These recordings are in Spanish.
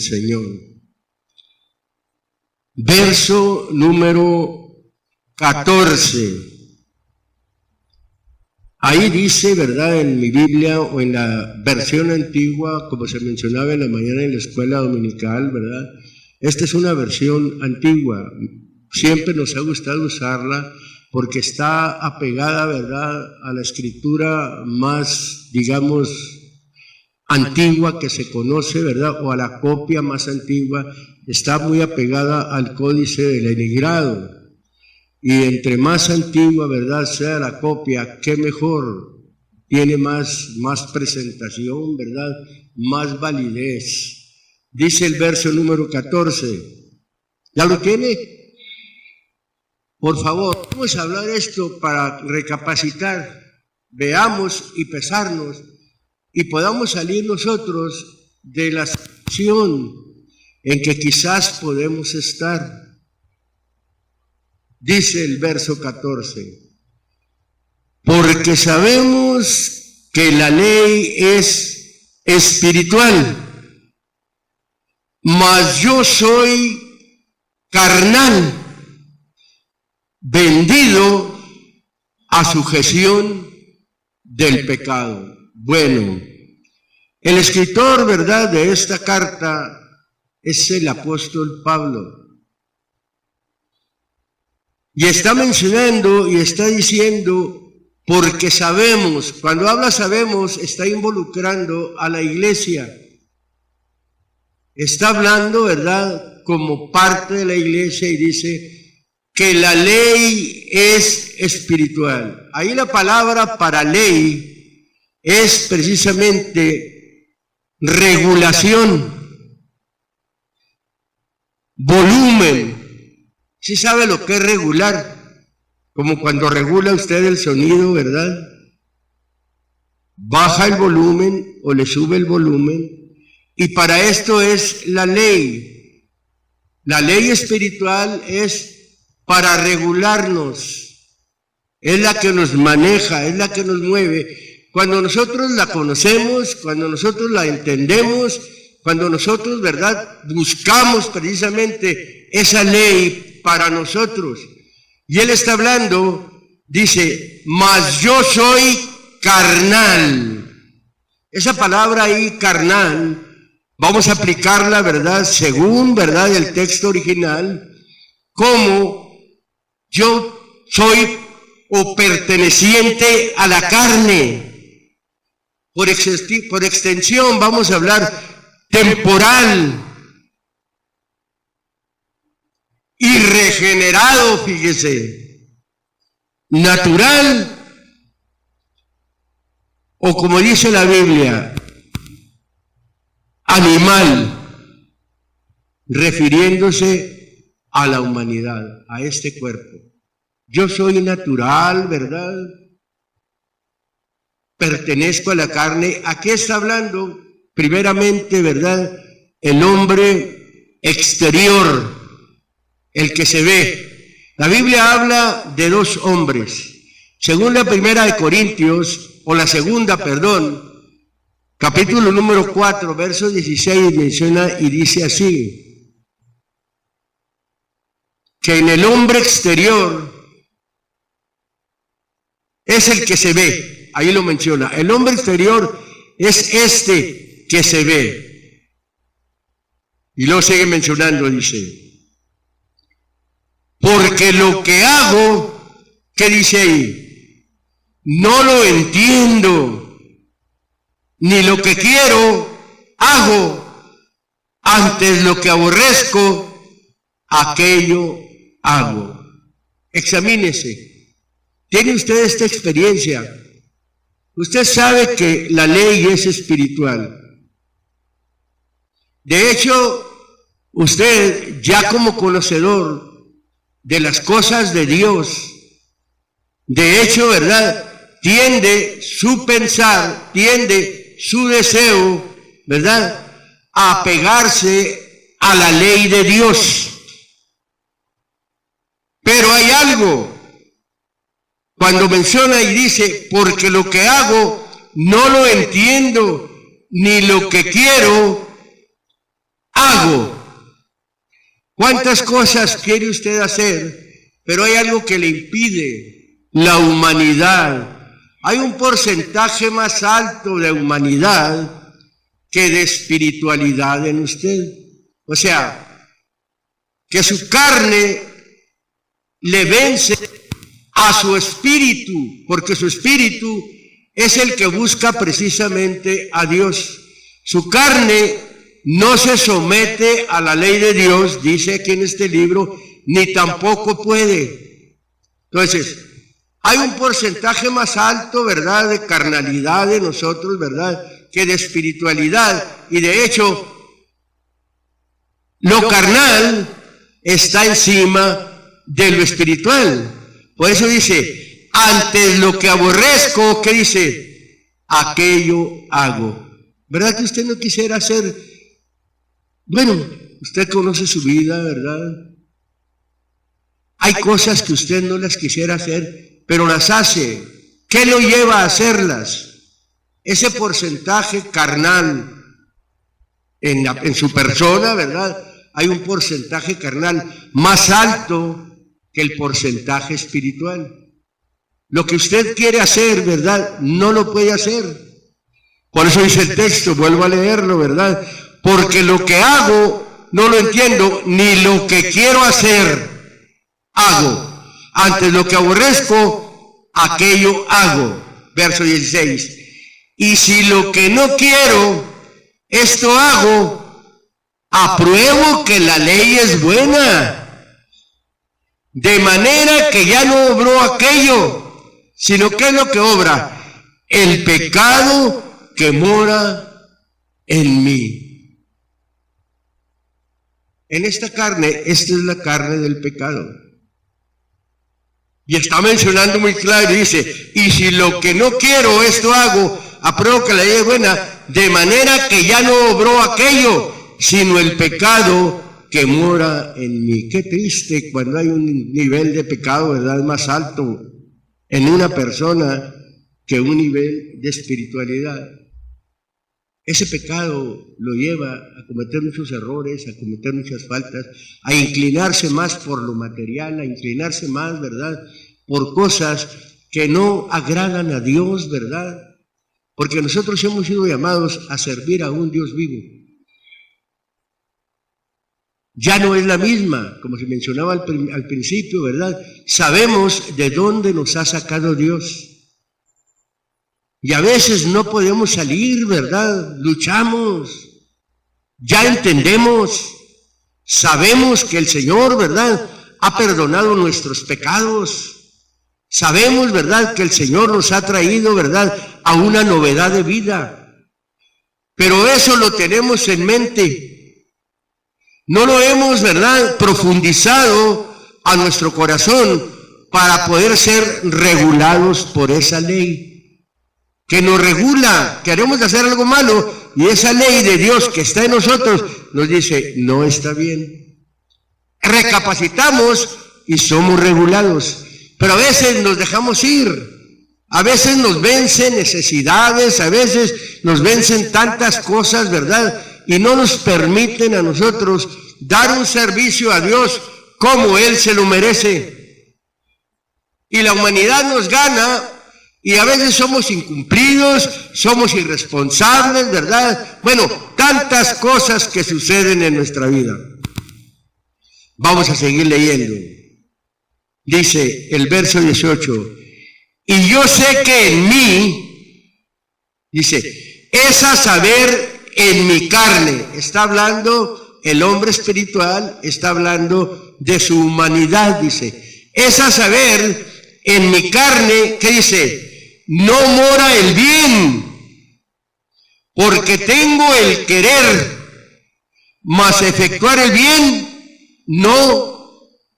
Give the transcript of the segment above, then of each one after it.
Señor. Verso número 14. Ahí dice, ¿verdad?, en mi Biblia o en la versión antigua, como se mencionaba en la mañana en la escuela dominical, ¿verdad? Esta es una versión antigua. Siempre nos ha gustado usarla porque está apegada, ¿verdad?, a la escritura más, digamos, antigua que se conoce, ¿verdad?, o a la copia más antigua. Está muy apegada al códice del Leningrado. Y entre más antigua, ¿verdad?, sea la copia, qué mejor, tiene más presentación, ¿verdad?, más validez. Dice el verso número 14. ¿Ya lo tiene? Por favor, vamos a hablar esto para recapacitar, veamos y pesarnos y podamos salir nosotros de la situación en que quizás podemos estar. Dice el verso 14, porque sabemos que la ley es espiritual, mas yo soy carnal, vendido a sujeción del pecado. Bueno, el escritor, ¿verdad?, de esta carta es el apóstol Pablo. Y está mencionando y está diciendo, porque sabemos, cuando habla sabemos, está involucrando a la iglesia. Está hablando, ¿verdad?, como parte de la iglesia y dice que la ley es espiritual. Ahí la palabra para ley es precisamente regulación, volumen. ¿Sí sabe lo que es regular? Como cuando regula usted el sonido, ¿verdad? Baja el volumen o le sube el volumen. Y para esto es la ley. La ley espiritual es para regularnos. Es la que nos maneja, es la que nos mueve. Cuando nosotros la conocemos, cuando nosotros la entendemos, cuando nosotros, ¿verdad?, buscamos precisamente esa ley para nosotros. Y él está hablando, dice, mas yo soy carnal. Esa palabra ahí, carnal, vamos a aplicarla, ¿verdad?, según, ¿verdad?, el texto original, como yo soy o perteneciente a la carne. Por extensión vamos a hablar temporal. Y regenerado, fíjese, natural, o como dice la Biblia, animal, refiriéndose a la humanidad, a este cuerpo. Yo soy natural, ¿verdad? Pertenezco a la carne. Aquí está hablando, primeramente, ¿verdad?, el hombre exterior, el que se ve. La Biblia habla de dos hombres. Según la primera de Corintios, o la segunda, perdón, capítulo número 4, verso 16, menciona y dice así, que en el hombre exterior es el que se ve. Ahí lo menciona. El hombre exterior es este que se ve. Y luego sigue mencionando, dice, porque lo que hago, ¿qué dice ahí? No lo entiendo, ni lo que quiero hago, antes lo que aborrezco, aquello hago. Examínese. ¿Tiene usted esta experiencia? Usted sabe que la ley es espiritual. De hecho, usted ya como conocedor de las cosas de Dios, de hecho, ¿verdad?, tiende su pensar, tiende su deseo, ¿verdad?, a apegarse a la ley de Dios. Pero hay algo, cuando menciona y dice, porque lo que hago no lo entiendo, ni lo que quiero hago. ¿Cuántas cosas quiere usted hacer? Pero hay algo que le impide: la humanidad. Hay un porcentaje más alto de humanidad que de espiritualidad en usted. O sea, que su carne le vence a su espíritu, porque su espíritu es el que busca precisamente a Dios. Su carne no se somete a la ley de Dios, dice aquí en este libro, ni tampoco puede. Entonces, hay un porcentaje más alto, ¿verdad?, de carnalidad de nosotros, ¿verdad?, que de espiritualidad. Y de hecho, lo carnal está encima de lo espiritual. Por eso dice, antes lo que aborrezco, ¿qué dice? Aquello hago. ¿Verdad que usted no quisiera hacer? Bueno, usted conoce su vida, ¿verdad? Hay cosas que usted no las quisiera hacer, pero las hace. ¿Qué lo lleva a hacerlas? Ese porcentaje carnal en su persona, ¿verdad? Hay un porcentaje carnal más alto que el porcentaje espiritual. Lo que usted quiere hacer, ¿verdad?, no lo puede hacer. Por eso dice el texto, vuelvo a leerlo, ¿verdad? Porque lo que hago no lo entiendo, ni lo que quiero hacer hago. Antes lo que aborrezco, aquello hago. Verso 16. Y si lo que no quiero, esto hago, apruebo que la ley es buena. De manera que ya no obró aquello, sino que es lo que obra, el pecado que mora en mí. En esta carne, esta es la carne del pecado. Y está mencionando muy claro, dice, y si lo que no quiero, esto hago, apruebo que la ley es buena, de manera que ya no obró aquello, sino el pecado que mora en mí. Qué triste cuando hay un nivel de pecado, ¿verdad?, más alto en una persona que un nivel de espiritualidad. Ese pecado lo lleva a cometer muchos errores, a cometer muchas faltas, a inclinarse más por lo material, a inclinarse más, ¿verdad?, por cosas que no agradan a Dios, ¿verdad? Porque nosotros hemos sido llamados a servir a un Dios vivo. Ya no es la misma, como se mencionaba al principio, ¿verdad? Sabemos de dónde nos ha sacado Dios. Y a veces no podemos salir, ¿verdad? Luchamos. Ya entendemos. Sabemos que el Señor, ¿verdad?, ha perdonado nuestros pecados. Sabemos, ¿verdad?, que el Señor nos ha traído, ¿verdad?, a una novedad de vida. Pero eso lo tenemos en mente. No lo hemos, ¿verdad?, profundizado a nuestro corazón para poder ser regulados por esa ley que nos regula. Queremos hacer algo malo y esa ley de Dios que está en nosotros nos dice, no está bien. Recapacitamos y somos regulados. Pero a veces nos dejamos ir, a veces nos vencen necesidades, a veces nos vencen tantas cosas, ¿verdad?, y no nos permiten a nosotros dar un servicio a Dios como Él se lo merece. Y la humanidad nos gana y a veces somos incumplidos, somos irresponsables, ¿verdad? Bueno, tantas cosas que suceden en nuestra vida. Vamos a seguir leyendo. Dice el verso 18, y yo sé que en mí, dice, es a saber en mi carne. Está hablando el hombre espiritual, está hablando de su humanidad, dice, es a saber en mi carne, ¿qué dice? No mora el bien, porque tengo el querer, mas efectuar el bien no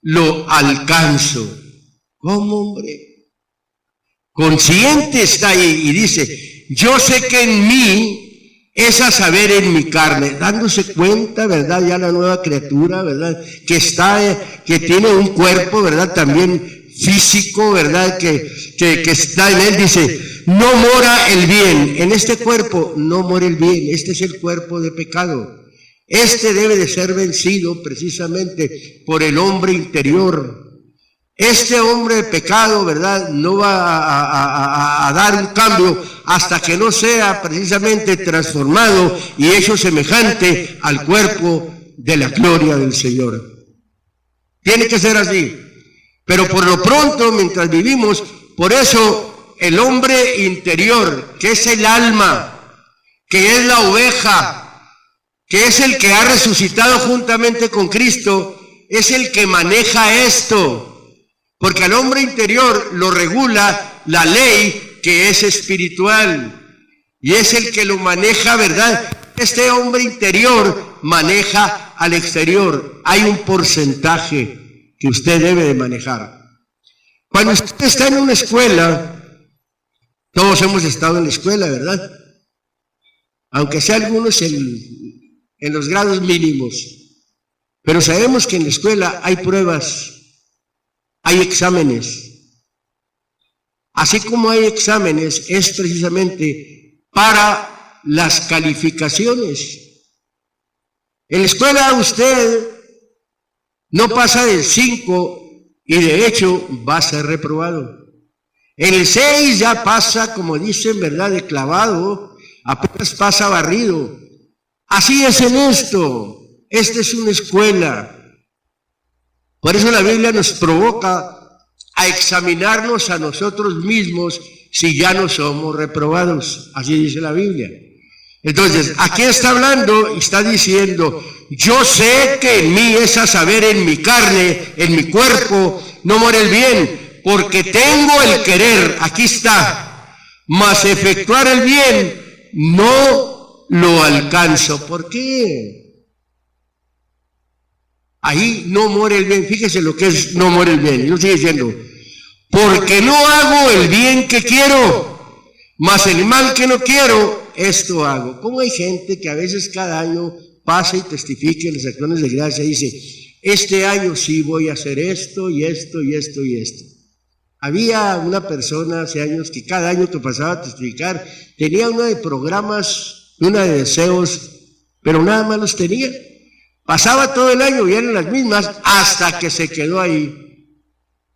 lo alcanzo. ¿Cómo, hombre? Consciente está ahí y dice, yo sé que en mí es a saber en mi carne, dándose cuenta, ¿verdad? Ya la nueva criatura, ¿verdad? Que tiene un cuerpo, ¿verdad? También físico, ¿verdad? Que está en él, dice, no mora el bien. En este cuerpo no mora el bien, este es el cuerpo de pecado. Este debe de ser vencido precisamente por el hombre interior. Este hombre de pecado, ¿verdad?, no va a dar un cambio hasta que no sea precisamente transformado y hecho semejante al cuerpo de la gloria del Señor. Tiene que ser así. Pero por lo pronto, mientras vivimos, por eso el hombre interior, que es el alma, que es la oveja, que es el que ha resucitado juntamente con Cristo, es el que maneja esto. Porque al hombre interior lo regula la ley que es espiritual y es el que lo maneja, ¿verdad? Este hombre interior maneja al exterior. Hay un porcentaje que usted debe de manejar. Cuando usted está en una escuela, todos hemos estado en la escuela, ¿verdad? Aunque sea algunos en los grados mínimos. Pero sabemos que en la escuela hay pruebas. Hay exámenes. Así como hay exámenes, es precisamente para las calificaciones. En la escuela usted no pasa del 5 y de hecho va a ser reprobado. En el 6 ya pasa, como dicen, ¿verdad?, de clavado, apenas pasa barrido. Así es en esto. Esta es una escuela. Por eso la Biblia nos provoca a examinarnos a nosotros mismos si ya no somos reprobados. Así dice la Biblia. Entonces, aquí está hablando y está diciendo, yo sé que en mí, es a saber, en mi carne, en mi cuerpo, no mora el bien, porque tengo el querer, aquí está, mas efectuar el bien no lo alcanzo. ¿Por qué? Ahí no muere el bien. Fíjese lo que es no muere el bien. Yo sigue diciendo, porque no hago el bien que quiero, mas el mal que no quiero, esto hago. ¿Cómo hay gente que a veces cada año pasa y testifica en las acciones de gracia y dice, este año sí voy a hacer esto y esto y esto y esto? Había una persona hace años que cada año que pasaba a testificar tenía una de programas, una de deseos, pero nada más los tenía. Pasaba todo el año y eran las mismas hasta que se quedó ahí.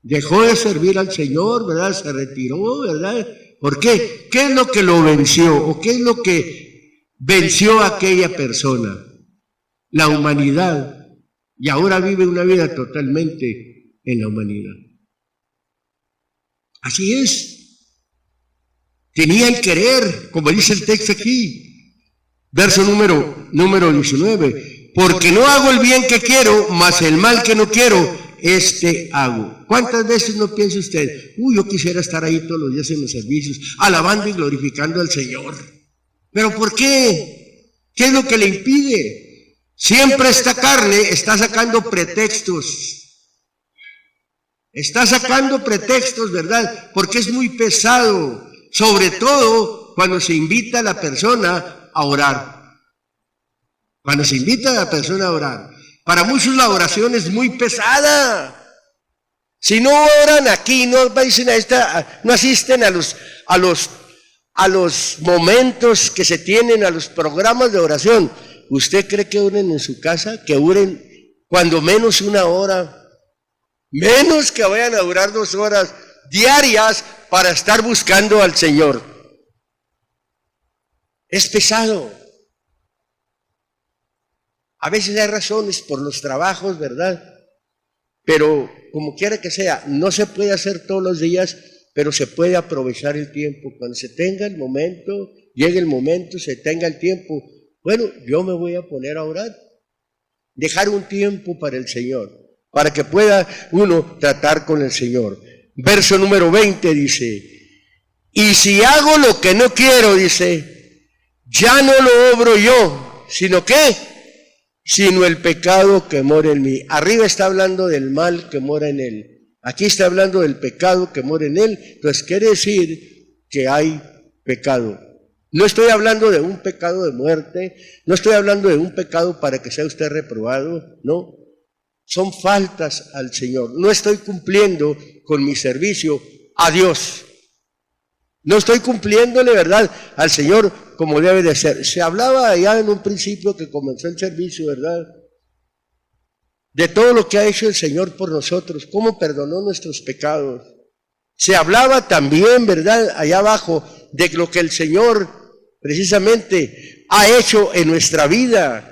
Dejó de servir al Señor, ¿verdad? Se retiró, ¿verdad? ¿Por qué? ¿Qué es lo que lo venció? ¿O qué es lo que venció a aquella persona? La humanidad. Y ahora vive una vida totalmente en la humanidad. Así es. Tenía el querer, como dice el texto aquí. Verso número 19. Porque no hago el bien que quiero, mas el mal que no quiero, este hago. ¿Cuántas veces no piensa usted, yo quisiera estar ahí todos los días en los servicios, alabando y glorificando al Señor? ¿Pero por qué? ¿Qué es lo que le impide? Siempre esta carne está sacando pretextos. Está sacando pretextos, ¿verdad? Porque es muy pesado, sobre todo cuando se invita a la persona a orar. Cuando se invita a la persona a orar, para muchos la oración es muy pesada. Si no oran aquí, no dicen no asisten a los momentos que se tienen, a los programas de oración. ¿Usted cree que oren en su casa? Que oren cuando menos 1 hora, menos que vayan a durar 2 horas diarias para estar buscando al Señor. Es pesado. A veces hay razones por los trabajos, ¿verdad? Pero como quiera que sea, no se puede hacer todos los días, pero se puede aprovechar el tiempo. Cuando se tenga el momento, llegue el momento, se tenga el tiempo. Bueno, yo me voy a poner a orar. Dejar un tiempo para el Señor, para que pueda uno tratar con el Señor. Verso número 20 dice, y si hago lo que no quiero, dice, ya no lo obro yo, sino ¿qué? Sino el pecado que mora en mí. Arriba está hablando del mal que mora en él. Aquí está hablando del pecado que mora en él. Entonces quiere decir que hay pecado. No estoy hablando de un pecado de muerte. No estoy hablando de un pecado para que sea usted reprobado. No. Son faltas al Señor. No estoy cumpliendo con mi servicio a Dios. No estoy cumpliéndole, ¿verdad?, al Señor como debe de ser. Se hablaba ya en un principio que comenzó el servicio, ¿verdad? De todo lo que ha hecho el Señor por nosotros, cómo perdonó nuestros pecados. Se hablaba también, ¿verdad?, allá abajo, de lo que el Señor precisamente ha hecho en nuestra vida.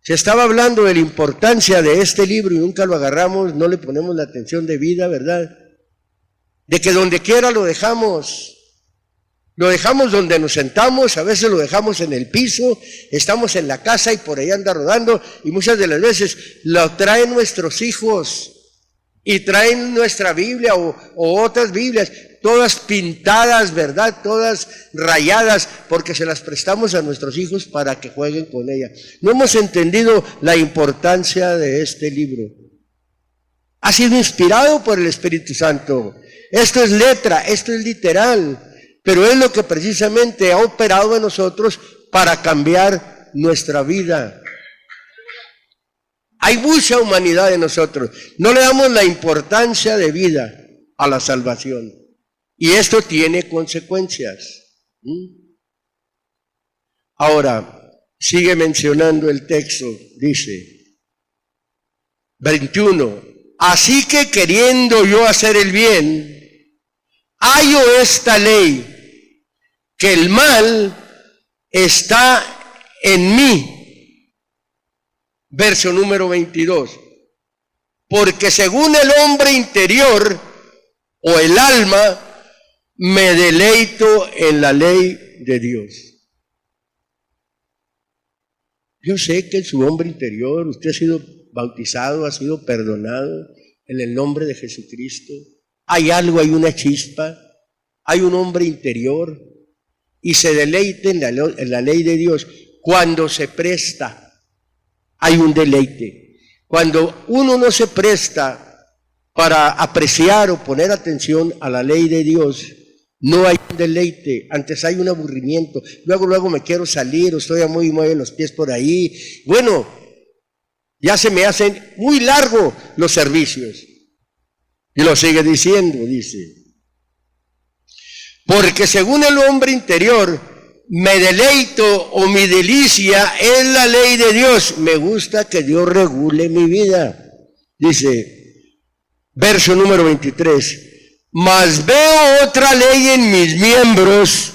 Se estaba hablando de la importancia de este libro y nunca lo agarramos, no le ponemos la atención debida, ¿verdad? De que donde quiera lo dejamos donde nos sentamos, a veces lo dejamos en el piso, estamos en la casa y por ahí anda rodando, y muchas de las veces lo traen nuestros hijos y traen nuestra Biblia o otras Biblias, todas pintadas, ¿verdad? Todas rayadas, porque se las prestamos a nuestros hijos para que jueguen con ella. No hemos entendido la importancia de este libro. Ha sido inspirado por el Espíritu Santo. Esto es letra, esto es literal, pero es lo que precisamente ha operado en nosotros para cambiar nuestra vida. Hay mucha humanidad en nosotros. No le damos la importancia de vida a la salvación. Y esto tiene consecuencias. Ahora, sigue mencionando el texto, dice, 21, así que queriendo yo hacer el bien, hallo esta ley, que el mal está en mí. Verso número 22, porque según el hombre interior o el alma, me deleito en la ley de Dios. Yo sé que en su hombre interior usted ha sido bautizado, ha sido perdonado en el nombre de Jesucristo. Hay algo, hay una chispa, hay un hombre interior y se deleite en la ley de Dios. Cuando se presta, hay un deleite. Cuando uno no se presta para apreciar o poner atención a la ley de Dios, no hay un deleite, antes hay un aburrimiento. Luego me quiero salir, o estoy a muy mueve los pies por ahí. Bueno, ya se me hacen muy largos los servicios. Y lo sigue diciendo, dice, porque según el hombre interior, me deleito o mi delicia es la ley de Dios. Me gusta que Dios regule mi vida. Dice, verso número 23, mas veo otra ley en mis miembros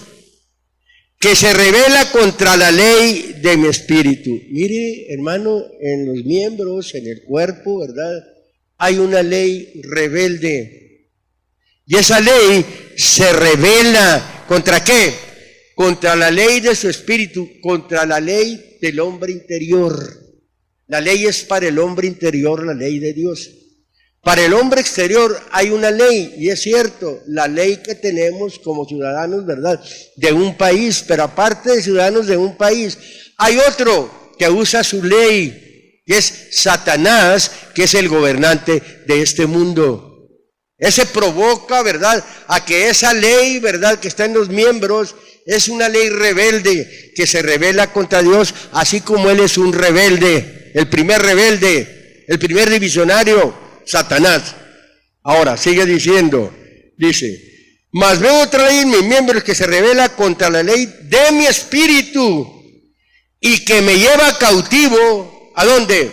que se rebela contra la ley de mi espíritu. Mire, hermano, en los miembros, en el cuerpo, ¿verdad?, hay una ley rebelde. Y esa ley se rebela ¿contra qué? Contra la ley de su espíritu, contra la ley del hombre interior. La ley es para el hombre interior, la ley de Dios. Para el hombre exterior hay una ley, y es cierto, la ley que tenemos como ciudadanos, ¿verdad?, de un país, pero aparte de ciudadanos de un país, hay otro que usa su ley, que es Satanás, que es el gobernante de este mundo. Ese provoca, ¿verdad?, a que esa ley, ¿verdad?, que está en los miembros, es una ley rebelde, que se rebela contra Dios, así como él es un rebelde, el primer divisionario, Satanás. Ahora, sigue diciendo, dice, mas veo otra ley en mis miembros que se rebela contra la ley de mi espíritu y que me lleva cautivo, ¿a dónde?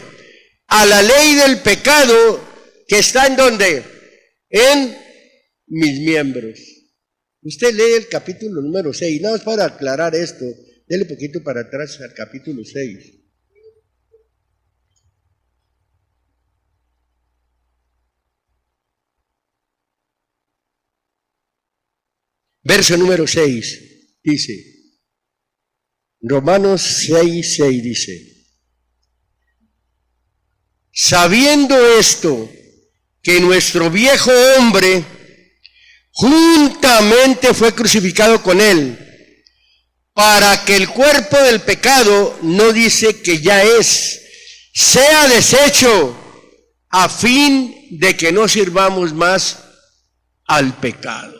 A la ley del pecado que está ¿en dónde? En mis miembros. Usted lee el capítulo número 6, nada más para aclarar esto, dele poquito para atrás al capítulo 6. Verso número 6, dice, Romanos 6:6 dice, sabiendo esto, que nuestro viejo hombre juntamente fue crucificado con él, para que el cuerpo del pecado, no dice que ya es, sea deshecho, a fin de que no sirvamos más al pecado.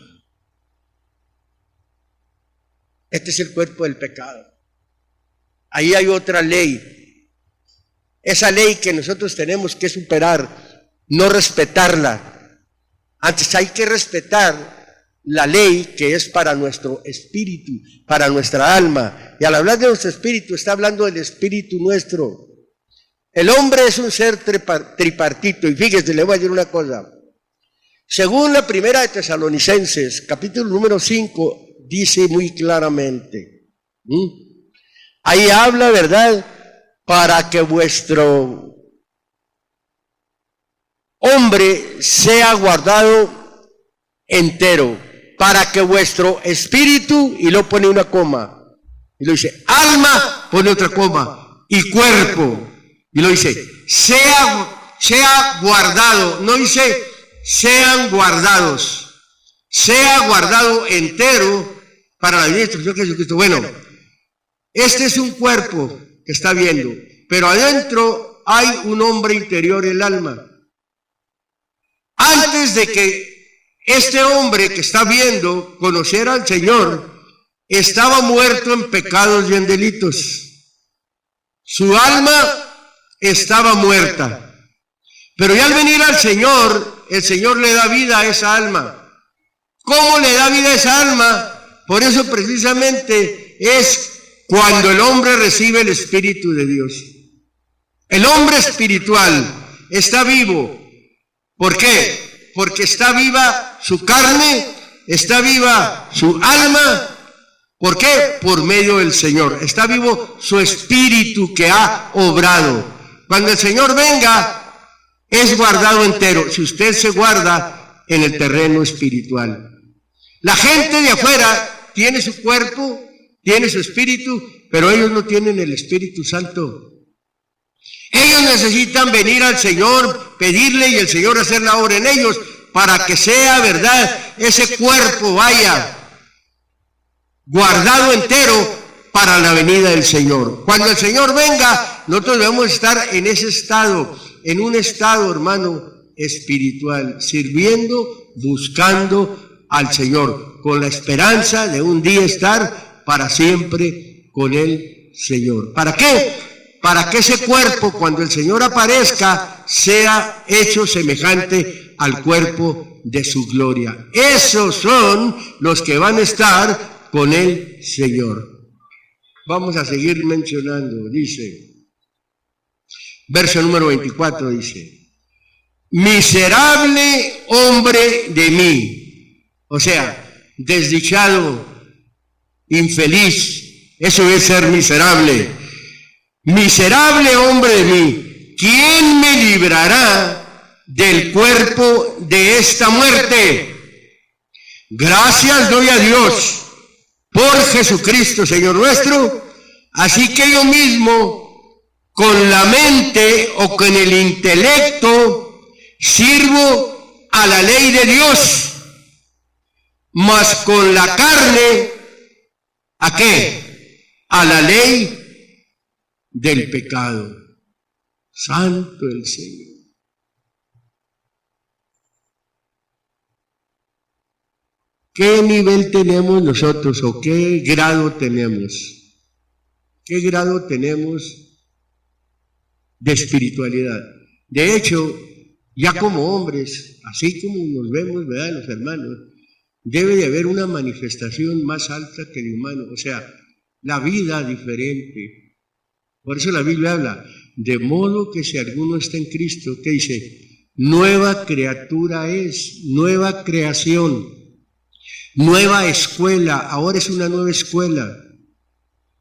Este es el cuerpo del pecado. Ahí hay otra ley. Esa ley que nosotros tenemos que superar, no respetarla. Antes hay que respetar la ley que es para nuestro espíritu, para nuestra alma. Y al hablar de nuestro espíritu, está hablando del espíritu nuestro. El hombre es un ser tripartito, y fíjese, le voy a decir una cosa. Según la primera de Tesalonicenses, capítulo número 5, dice muy claramente, ahí habla, ¿verdad?, para que vuestro hombre sea guardado entero, para que vuestro espíritu, y lo pone una coma, y lo dice, alma, pone otra coma, y cuerpo, y lo dice, sea guardado, no dice, sean guardados, sea guardado entero para la vida de instrucción de Jesucristo. Bueno, este es un cuerpo que está viendo, pero adentro hay un hombre interior, el alma. Antes de que este hombre que está viendo conociera al Señor, estaba muerto en pecados y en delitos. Su alma estaba muerta. Pero ya al venir al Señor, el Señor le da vida a esa alma. ¿Cómo le da vida a esa alma? Por eso precisamente es cuando el hombre recibe el Espíritu de Dios. El hombre espiritual está vivo. ¿Por qué? Porque está viva su carne, está viva su alma. ¿Por qué? Por medio del Señor. Está vivo su espíritu que ha obrado. Cuando el Señor venga, es guardado entero, si usted se guarda en el terreno espiritual. La gente de afuera tiene su cuerpo, tiene su espíritu, pero ellos no tienen el Espíritu Santo. Ellos necesitan venir al Señor, pedirle y el Señor hacer la obra en ellos para que sea verdad, ese cuerpo vaya guardado entero para la venida del Señor. Cuando el Señor venga, nosotros debemos estar en ese estado, en un estado, hermano, espiritual, sirviendo, buscando al Señor, con la esperanza de un día estar para siempre con el Señor. ¿Para qué? Para que ese cuerpo, cuando el Señor aparezca, sea hecho semejante al cuerpo de su gloria. Esos son los que van a estar con el Señor. Vamos a seguir mencionando, dice, verso número 24, dice, miserable hombre de mí, o sea, desdichado, infeliz, eso es ser miserable. Miserable hombre de mí, ¿quién me librará del cuerpo de esta muerte? Gracias doy a Dios por Jesucristo, Señor nuestro, así que yo mismo, con la mente o con el intelecto, sirvo a la ley de Dios, mas con la carne, ¿a qué? A la ley del pecado. Santo el Señor. ¿Qué nivel tenemos nosotros o qué grado tenemos? ¿Qué grado tenemos de espiritualidad? De hecho, ya como hombres, así como nos vemos, ¿verdad?, los hermanos, debe de haber una manifestación más alta que de humano, o sea, la vida diferente. Por eso la Biblia habla, de modo que si alguno está en Cristo, ¿qué dice? Nueva criatura es, nueva creación, nueva escuela, ahora es una nueva escuela,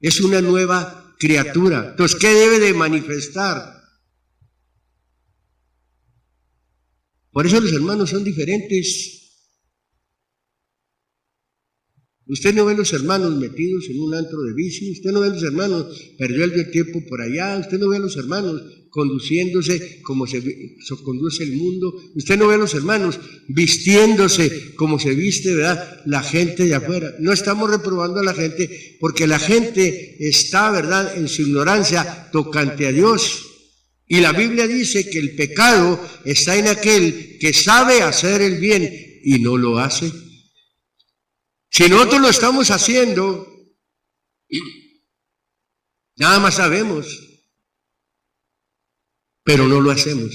es una nueva criatura. Entonces, ¿qué debe de manifestar? Por eso los hermanos son diferentes. Usted no ve a los hermanos metidos en un antro de vicio, usted no ve a los hermanos perdiendo el tiempo por allá, usted no ve a los hermanos conduciéndose como se conduce el mundo, usted no ve a los hermanos vistiéndose como se viste, ¿verdad?, la gente de afuera. No estamos reprobando a la gente porque la gente está, ¿verdad?, en su ignorancia tocante a Dios. Y la Biblia dice que el pecado está en aquel que sabe hacer el bien y no lo hace. Si nosotros lo estamos haciendo, nada más sabemos, pero no lo hacemos.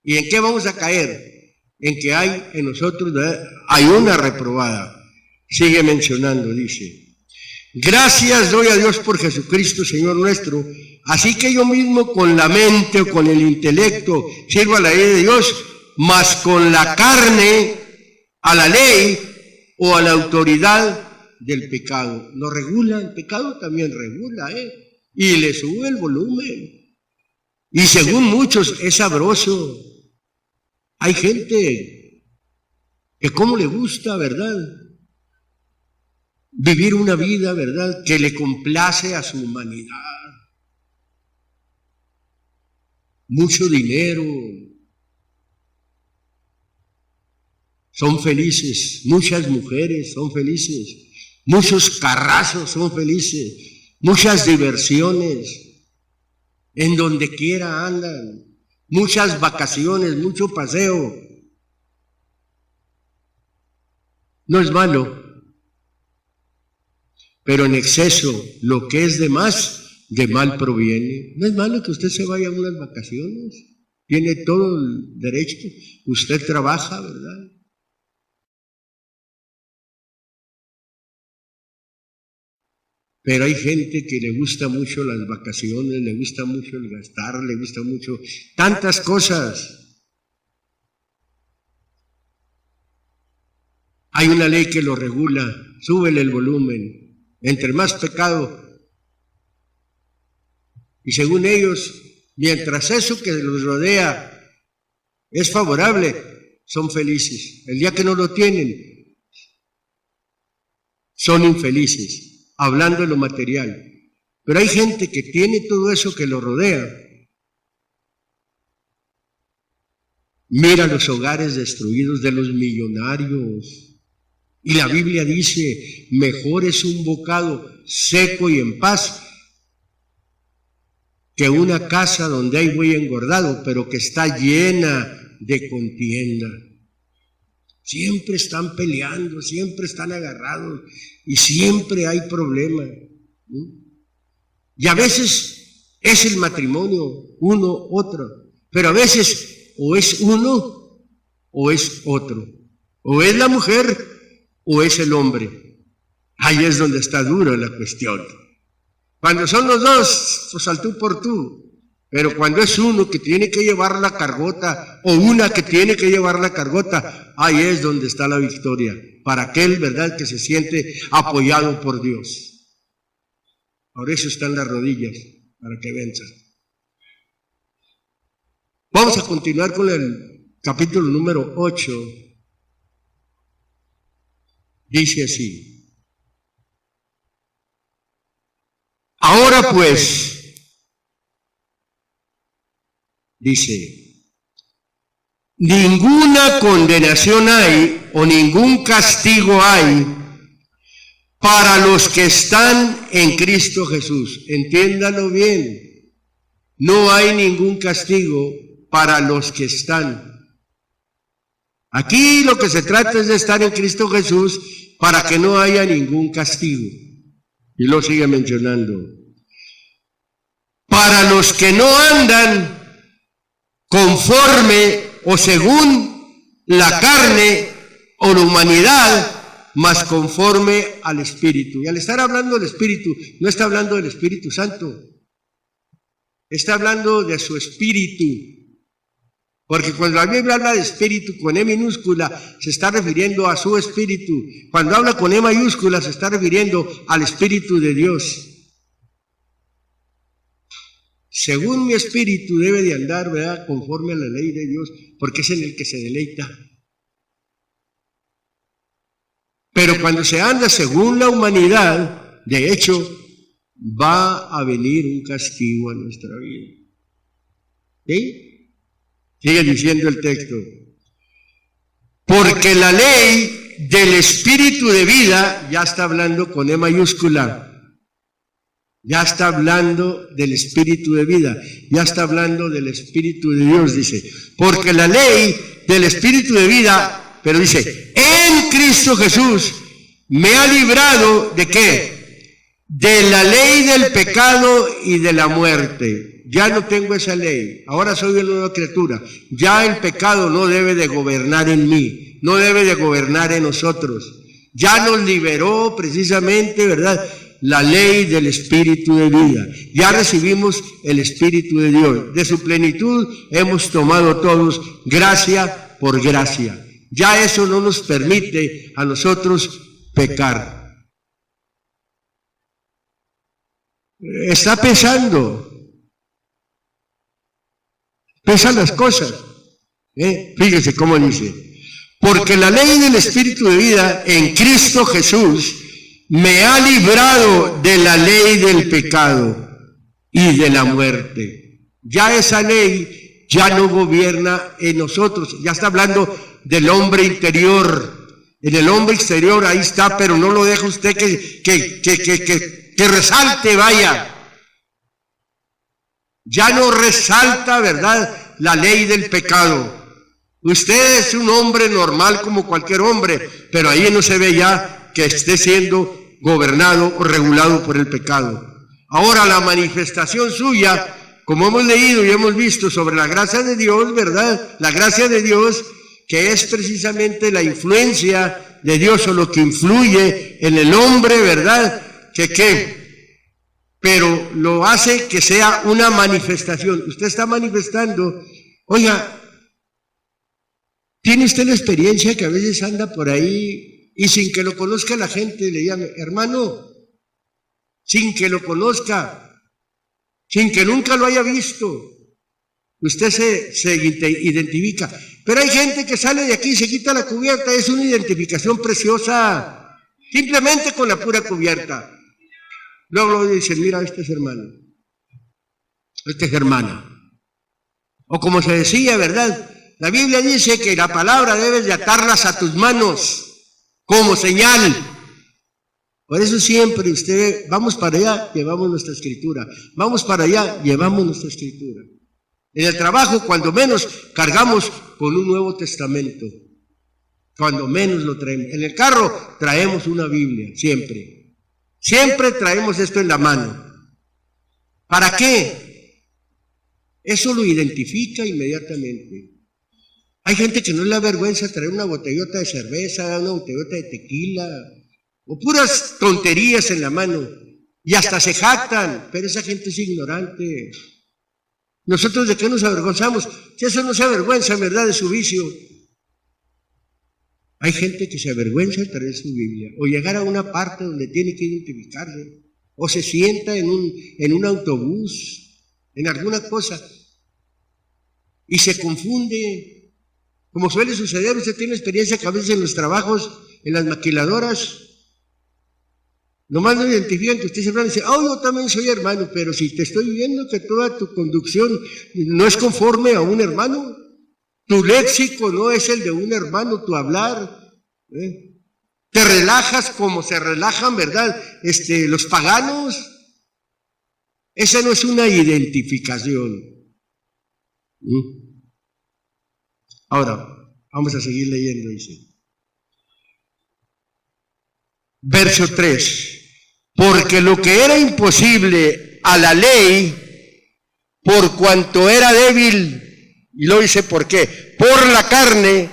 ¿Y en qué vamos a caer? En que hay en nosotros, ¿verdad?, hay una reprobada. sigue mencionando, dice: gracias doy a Dios por Jesucristo, Señor nuestro, así que yo mismo con la mente o con el intelecto sirvo a la ley de Dios, mas con la carne a la ley o a la autoridad del pecado. ¿Lo regula? El pecado también regula, y le sube el volumen. Y según muchos es sabroso. Hay gente que como le gusta, ¿verdad?, vivir una vida, ¿verdad?, que le complace a su humanidad. Mucho dinero. Son felices. Muchas mujeres son felices. Muchos carrazos son felices. Muchas diversiones. En donde quiera andan. Muchas vacaciones, mucho paseo. No es malo. Pero en exceso, lo que es de más, de mal proviene. No es malo que usted se vaya a unas vacaciones. Tiene todo el derecho. Usted trabaja, ¿verdad? Pero hay gente que le gusta mucho las vacaciones, le gusta mucho el gastar, le gusta mucho tantas cosas. Hay una ley que lo regula, súbele el volumen. Entre más pecado. Y según ellos, mientras eso que los rodea es favorable, son felices. El día que no lo tienen, son infelices. Hablando de lo material. Pero hay gente que tiene todo eso que lo rodea. Mira los hogares destruidos de los millonarios. Y la Biblia dice, mejor es un bocado seco y en paz que una casa donde hay buey engordado, pero que está llena de contienda. Siempre están peleando, siempre están agarrados y siempre hay problemas. Y a veces es el matrimonio, uno, otro, pero a veces o es uno o es otro, o es la mujer o es el hombre. Ahí es donde está dura la cuestión. Cuando son los dos, pues al tú por tú. Pero cuando es uno que tiene que llevar la cargota o una que tiene que llevar la cargota, ahí es donde está la victoria. Para aquel, ¿verdad?, que se siente apoyado por Dios. Por eso están las rodillas, para que venzan. Vamos a continuar con el capítulo número 8. Dice así: ahora pues, dice, ninguna condenación hay o ningún castigo hay para los que están en Cristo Jesús. Entiéndalo bien. No hay ningún castigo para los que están. Aquí lo que se trata es de estar en Cristo Jesús para que no haya ningún castigo. Y lo sigue mencionando. Para los que no andan conforme o según la carne o la humanidad, mas conforme al Espíritu. Y al estar hablando del Espíritu, no está hablando del Espíritu Santo, está hablando de su Espíritu. Porque cuando la Biblia habla de Espíritu con E minúscula, se está refiriendo a su Espíritu. Cuando habla con E mayúscula, se está refiriendo al Espíritu de Dios. Según mi espíritu debe de andar, ¿verdad?, conforme a la ley de Dios, porque es en el que se deleita. Pero cuando se anda según la humanidad, de hecho, va a venir un castigo a nuestra vida. ¿Sí? Sigue diciendo el texto. Porque la ley del espíritu de vida, ya está hablando con E mayúscula, ya está hablando del espíritu de vida, ya está hablando del espíritu de Dios, dice, porque la ley del espíritu de vida, pero dice, en Cristo Jesús me ha librado ¿de qué? De la ley del pecado y de la muerte. Ya no tengo esa ley, ahora soy una nueva criatura. Ya el pecado no debe de gobernar en mí, no debe de gobernar en nosotros. Ya nos liberó precisamente, ¿verdad?, la ley del Espíritu de vida. Ya recibimos el Espíritu de Dios. De su plenitud hemos tomado todos gracia por gracia. Ya eso no nos permite a nosotros pecar. Está pesando. Pesan las cosas. Fíjese cómo dice. Porque la ley del Espíritu de vida en Cristo Jesús me ha librado de la ley del pecado y de la muerte. Ya esa ley ya no gobierna en nosotros. Ya está hablando del hombre interior. En el hombre exterior ahí está, pero no lo deja usted que resalte, vaya. Ya no resalta, ¿verdad?, la ley del pecado. Usted es un hombre normal como cualquier hombre, pero ahí no se ve ya que esté siendo gobernado o regulado por el pecado. Ahora la manifestación suya, como hemos leído y hemos visto sobre la gracia de Dios, ¿verdad? La gracia de Dios, que es precisamente la influencia de Dios o lo que influye en el hombre, ¿verdad? Pero lo hace que sea una manifestación. Usted está manifestando, oiga, ¿tiene usted la experiencia que a veces anda por ahí y sin que lo conozca la gente le llame hermano? Sin que lo conozca, sin que nunca lo haya visto, usted se identifica. Pero hay gente que sale de aquí y se quita la cubierta, es una identificación preciosa, simplemente con la pura cubierta. Luego dicen, mira, este es hermano, esta es hermana. O como se decía, ¿verdad? La Biblia dice que la palabra debes de atarlas a tus manos como señal. Por eso siempre usted, vamos para allá, llevamos nuestra escritura. Vamos para allá, llevamos nuestra escritura. En el trabajo, cuando menos, cargamos con un Nuevo Testamento. Cuando menos lo traemos. En el carro traemos una Biblia, siempre. Siempre traemos esto en la mano. ¿Para qué? Eso lo identifica inmediatamente. Hay gente que no le da vergüenza traer una botellota de cerveza, una botellota de tequila, o puras tonterías en la mano, y hasta se jactan, pero esa gente es ignorante. ¿Nosotros de qué nos avergonzamos? Si eso no se avergüenza, en verdad, de su vicio. Hay gente que se avergüenza de traer su Biblia, o llegar a una parte donde tiene que identificarse, o se sienta en un autobús, en alguna cosa, y se confunde. Como suele suceder, usted tiene experiencia que a veces en los trabajos, en las maquiladoras, nomás no identifican que usted es hermano y dice, yo también soy hermano, pero si te estoy viendo que toda tu conducción no es conforme a un hermano, tu léxico no es el de un hermano, tu hablar, te relajas como se relajan, ¿verdad?, los paganos. Esa no es una identificación. Ahora, vamos a seguir leyendo, dice. Verso 3. Porque lo que era imposible a la ley, por cuanto era débil, y lo dice ¿por qué? Por la carne,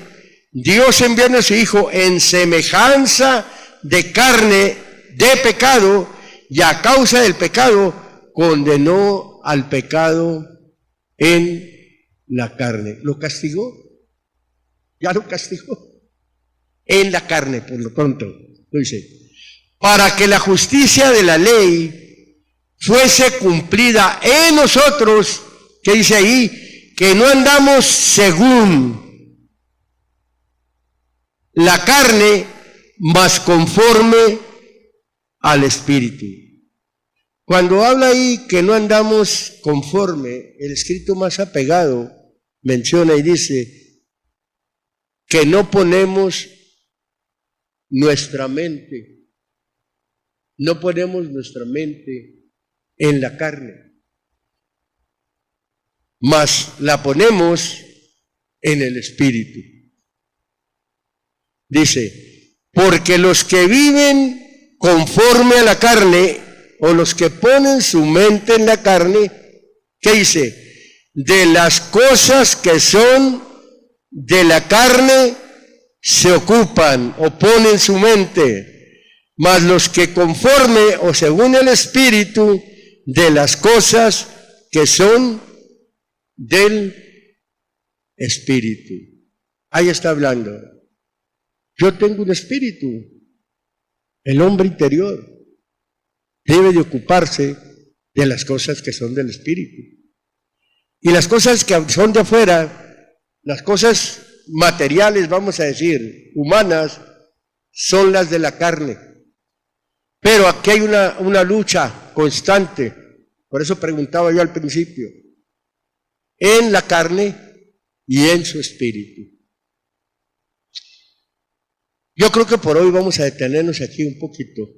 Dios envió a su Hijo en semejanza de carne de pecado, y a causa del pecado condenó al pecado en la carne. ¿Lo castigó? Ya lo castigó en la carne, por lo pronto, lo dice, para que la justicia de la ley fuese cumplida en nosotros, que dice ahí, que no andamos según la carne, mas conforme al Espíritu. Cuando habla ahí que no andamos conforme, el escrito más apegado menciona y dice, que no ponemos nuestra mente en la carne, mas la ponemos en el Espíritu. Dice, porque los que viven conforme a la carne, o los que ponen su mente en la carne, ¿qué dice? De las cosas que son de la carne se ocupan o ponen su mente, mas los que conforme o según el Espíritu de las cosas que son del Espíritu. Ahí está hablando. Yo tengo un espíritu. El hombre interior debe de ocuparse de las cosas que son del Espíritu. Y las cosas que son de afuera, las cosas materiales, vamos a decir, humanas, son las de la carne. Pero aquí hay una lucha constante. Por eso preguntaba yo al principio. En la carne y en su espíritu. Yo creo que por hoy vamos a detenernos aquí un poquito.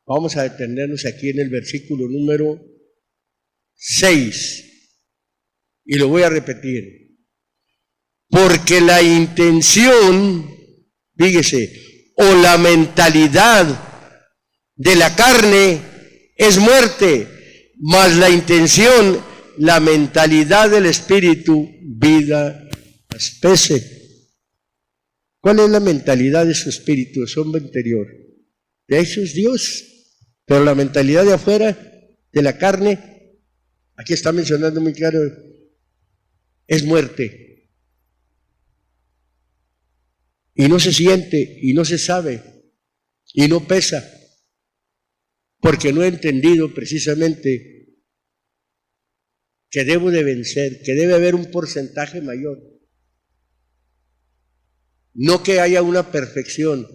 Vamos a detenernos aquí en el versículo número 6. Y lo voy a repetir. Porque la intención, fíjese, o la mentalidad de la carne es muerte, mas la intención, la mentalidad del espíritu, vida, especie. ¿Cuál es la mentalidad de su espíritu, de su hombre interior? De hecho es Dios, pero la mentalidad de afuera, de la carne, aquí está mencionando muy claro, es muerte. Y no se siente, y no se sabe, y no pesa, porque no he entendido precisamente que debo de vencer, que debe haber un porcentaje mayor. No que haya una perfección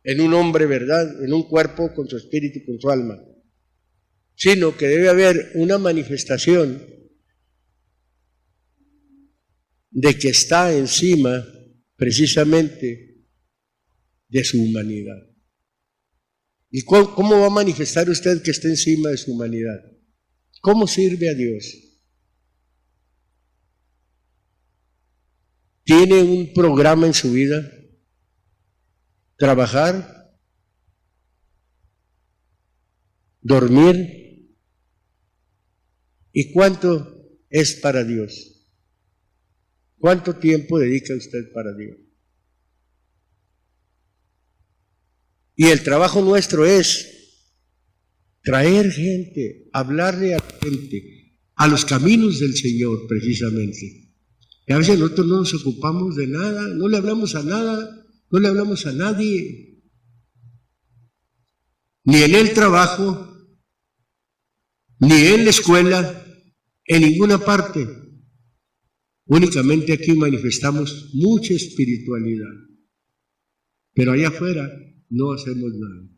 en un hombre, ¿verdad? En un cuerpo con su espíritu y con su alma, sino que debe haber una manifestación de que está encima precisamente de su humanidad. ¿Y cómo va a manifestar usted que está encima de su humanidad? ¿Cómo sirve a Dios? ¿Tiene un programa en su vida? ¿Trabajar? ¿Dormir? ¿Y cuánto es para Dios? ¿Cuánto tiempo dedica usted para Dios? Y el trabajo nuestro es traer gente, hablarle a la gente, a los caminos del Señor precisamente. Y a veces nosotros no nos ocupamos de nada, no le hablamos a nada, no le hablamos a nadie, ni en el trabajo, ni en la escuela, en ninguna parte. Únicamente aquí manifestamos mucha espiritualidad, pero allá afuera no hacemos nada.